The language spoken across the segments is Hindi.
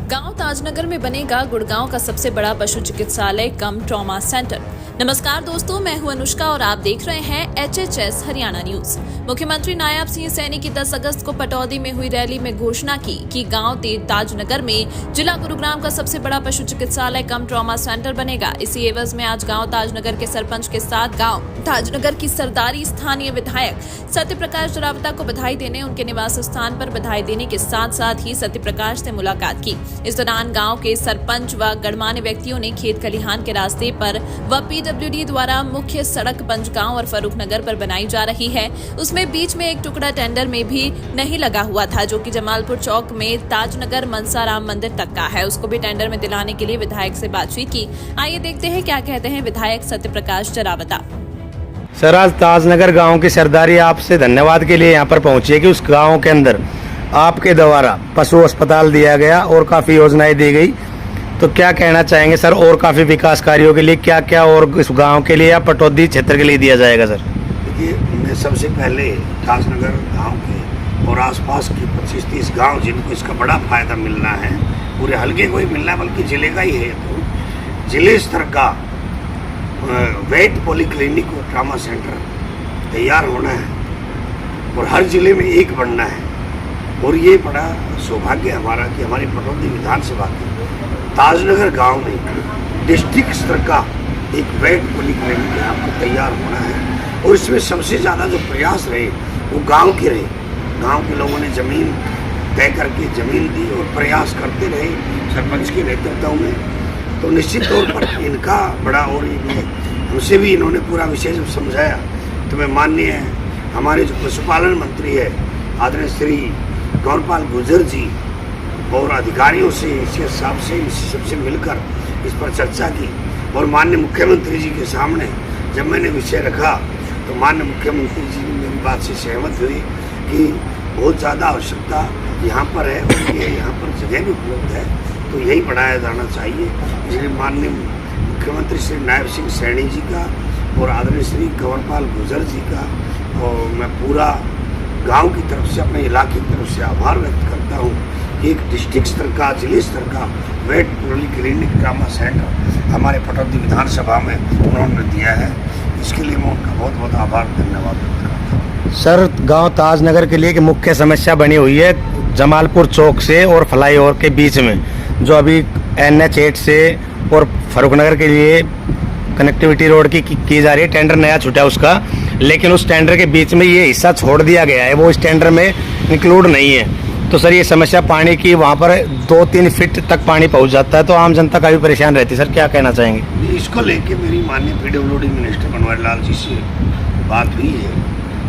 गांव ताजनगर में बनेगा गुड़गांव का सबसे बड़ा पशु चिकित्सालय कम ट्रॉमा सेंटर। नमस्कार दोस्तों, मैं हूं अनुष्का और आप देख रहे हैं HHS हरियाणा न्यूज। मुख्यमंत्री नायब सिंह सैनी की 10 अगस्त को पटौदी में हुई रैली में घोषणा की कि गांव ताजनगर में जिला गुरुग्राम का सबसे बड़ा पशु चिकित्सालय कम ट्रॉमा सेंटर बनेगा। इसी एवज में आज गांव ताजनगर के सरपंच के साथ गांव ताजनगर की सरदारी स्थानीय विधायक सत्य प्रकाश जरावता को बधाई देने उनके निवास स्थान पर बधाई देने के साथ साथ ही सत्य प्रकाश से मुलाकात की। इस दौरान गांव के सरपंच व गणमान्य व्यक्तियों ने खेत खलिहान के रास्ते पर व PWD द्वारा मुख्य सड़क पंचगांव और फरूखनगर पर बनाई जा रही है, उसमें बीच में एक टुकड़ा टेंडर में भी नहीं लगा हुआ था, जो कि जमालपुर चौक में ताजनगर मनसा राम मंदिर तक का है। उसको भी टेंडर में दिलाने के लिए विधायक से बातचीत की। आइए देखते हैं क्या कहते हैं विधायक सत्य प्रकाश जरावता। सर, आज ताजनगर गांव की सरदारी आपसे धन्यवाद के लिए यहाँ पर पहुंची है कि उस गांव के अंदर आपके द्वारा पशु अस्पताल दिया गया और काफी योजनाएं दी गई। तो क्या कहना चाहेंगे सर, और काफी विकास कार्यों के लिए क्या क्या और इस गांव के लिए या पटौदी क्षेत्र के लिए दिया जाएगा सर? देखिए, मैं सबसे पहले ताजनगर गांव के और आसपास के 25-30 गांव जिनको इसका बड़ा फायदा मिलना है, पूरे हल्के को ही मिलना है बल्कि जिले का ही है, तो जिले स्तर का वेट पॉलीक्लिनिक और ट्रामा सेंटर तैयार होना है और हर जिले में एक बनना है। और ये बड़ा सौभाग्य हमारा कि हमारी पटौदी विधानसभा के ताजनगर गांव में डिस्ट्रिक्ट स्तर का एक वेट पॉलीक्लिनिक यहाँ पर तैयार होना है। और इसमें सबसे ज़्यादा जो प्रयास रहे वो गांव के रहे। गांव के लोगों ने ज़मीन तय करके ज़मीन दी और प्रयास करते रहे सरपंच के नेतृत्व में। तो निश्चित तौर पर इनका बड़ा और ये हमसे भी इन्होंने पूरा विषय जब समझाया तो मैं माननीय हमारे जो पशुपालन मंत्री है आदरणीय श्री कंवरपाल गुर्जर जी और अधिकारियों से सीएस साहब से सबसे मिलकर इस पर चर्चा की और माननीय मुख्यमंत्री जी के सामने जब मैंने विषय रखा तो माननीय मुख्यमंत्री जी ने मेरी बात से सहमत हुई कि बहुत ज़्यादा आवश्यकता यहाँ पर है और ये यहाँ पर जगह भी उपलब्ध है, तो यही बढ़ाया जाना चाहिए। इसलिए माननीय मुख्यमंत्री श्री नायब सिंह सैनी जी का और आदरणीय श्री कंवरपाल गुर्जर जी का और मैं पूरा गांव की तरफ से अपने इलाके की तरफ से आभार व्यक्त करता हूं कि एक डिस्ट्रिक्ट स्तर का जिले स्तर का वेट पॉलीक्लिनिक ट्रामा सेंटर हमारे पटौदी विधानसभा में उन्होंने दिया है। इसके लिए मैं उनका बहुत बहुत आभार धन्यवाद व्यक्त करता हूँ। सर, गांव ताजनगर के लिए एक मुख्य समस्या बनी हुई है जमालपुर चौक से और फ्लाईओवर के बीच में, जो अभी NH8 से और फरूखनगर के लिए कनेक्टिविटी रोड की जा रही है। टेंडर नया छूटा उसका, लेकिन उस टेंडर के बीच में ये हिस्सा छोड़ दिया गया है, वो इस टेंडर में इंक्लूड नहीं है। तो सर, ये समस्या पानी की, वहाँ पर 2-3 फीट तक पानी पहुँच जाता है, तो आम जनता काफ़ी परेशान रहती है। सर, क्या कहना चाहेंगे? इसको लेके मेरी माननीय PWD मिनिस्टर बनवारी लाल जी से बात हुई है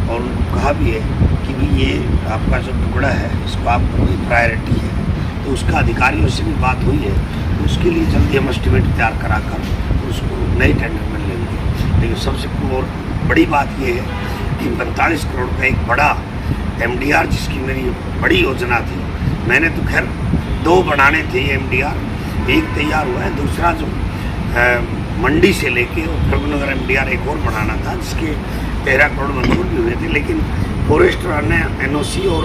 और उनको कहा भी है कि भाई ये आपका जो टुकड़ा है इसको आपको कोई प्रायोरिटी है, तो उसका अधिकारियों से भी बात हुई है। तो उसके लिए जल्दी हम एस्टिमेट तैयार करा कर उसको नए टेंडर में लेंगे। लेकिन सबसे और बड़ी बात यह है कि 45 करोड़ का एक बड़ा MDR, जिसकी मेरी बड़ी योजना थी, मैंने तो खैर 2 बनाने थे MDR, एक तैयार हुआ है, दूसरा जो मंडी से लेके और फरूखनगर MDR एक और बनाना था जिसके 13 करोड़ मंजूर भी हुए थे, लेकिन फॉरेस्टर ने NOC और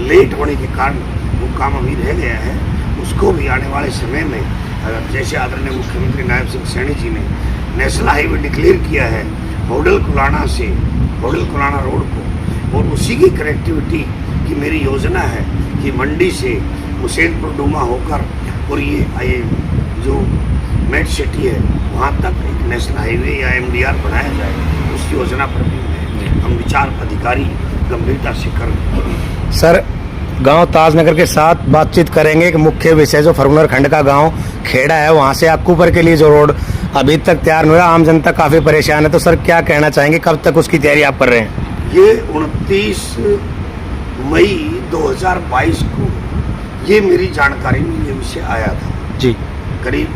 लेट होने के कारण वो काम अभी रह गया है। उसको भी आने वाले समय में जैसे आदरणीय मुख्यमंत्री नायब सिंह सैनी जी ने नेशनल हाईवे डिक्लेयर किया है होडल कुलाना से होडल कुलाना रोड को, और उसी की कनेक्टिविटी की मेरी योजना है कि मंडी से हुसैनपुर डूमा होकर और ये जो मेट सिटी है वहाँ तक एक नेशनल हाईवे या MDR बनाया जाए। उस योजना पर भी हम विचार अधिकारी गंभीरता से कर। सर, गांव ताजनगर के साथ बातचीत करेंगे। एक मुख्य विषय जो फरूखनगर खंड का गांव खेड़ा है, वहाँ से अक्कूपर के लिए जो रोड अभी तक तैयार नहीं हुआ, आम जनता काफ़ी परेशान है। तो सर, क्या कहना चाहेंगे, कब तक उसकी तैयारी आप कर रहे हैं? ये 29 मई 2022 को ये मेरी जानकारी में ये विषय आया था जी, करीब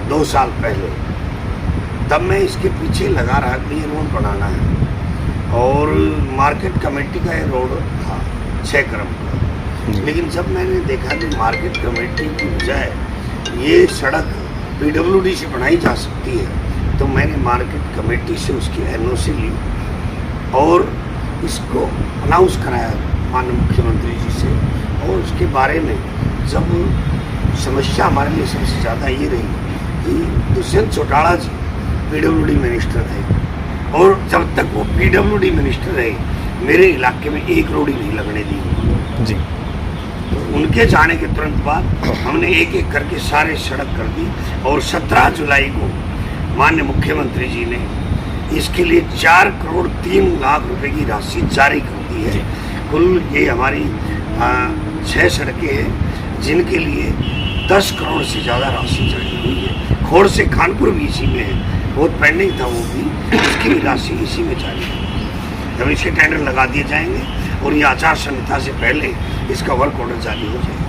2 साल पहले। तब मैं इसके पीछे लगा रहा कि ये रोड बनाना है और मार्केट कमेटी का ये रोड था 6 क्रम का। लेकिन जब मैंने देखा कि मार्केट कमेटी की बजाय ये सड़क PWD से बनाई जा सकती है, तो मैंने मार्केट कमेटी से उसकी NOC ली और इसको अनाउंस कराया माननीय मुख्यमंत्री जी से। और उसके बारे में जब समस्या हमारे लिए सबसे ज़्यादा ये रही कि दुष्यंत चौटाला जी PWD मिनिस्टर थे और जब तक वो PWD मिनिस्टर रहे मेरे इलाके में एक रोड ही नहीं लगने दी जी। उनके जाने के तुरंत बाद हमने एक एक करके सारे सड़क कर दी और 17 जुलाई को माननीय मुख्यमंत्री जी ने इसके लिए 4 करोड़ 3 लाख रुपए की राशि जारी कर दी है। कुल ये हमारी 6 सड़कें हैं जिनके लिए 10 करोड़ से ज़्यादा राशि जारी हुई है। खोड़ से कानपुर भी इसी में है, बहुत पेंडिंग था वो भी, उसकी भी राशि इसी में जारी है। अब इसके टेंडर लगा दिए जाएंगे और ये आचार संहिता से पहले इसका वर्क ऑर्डर जारी हो जाएगा।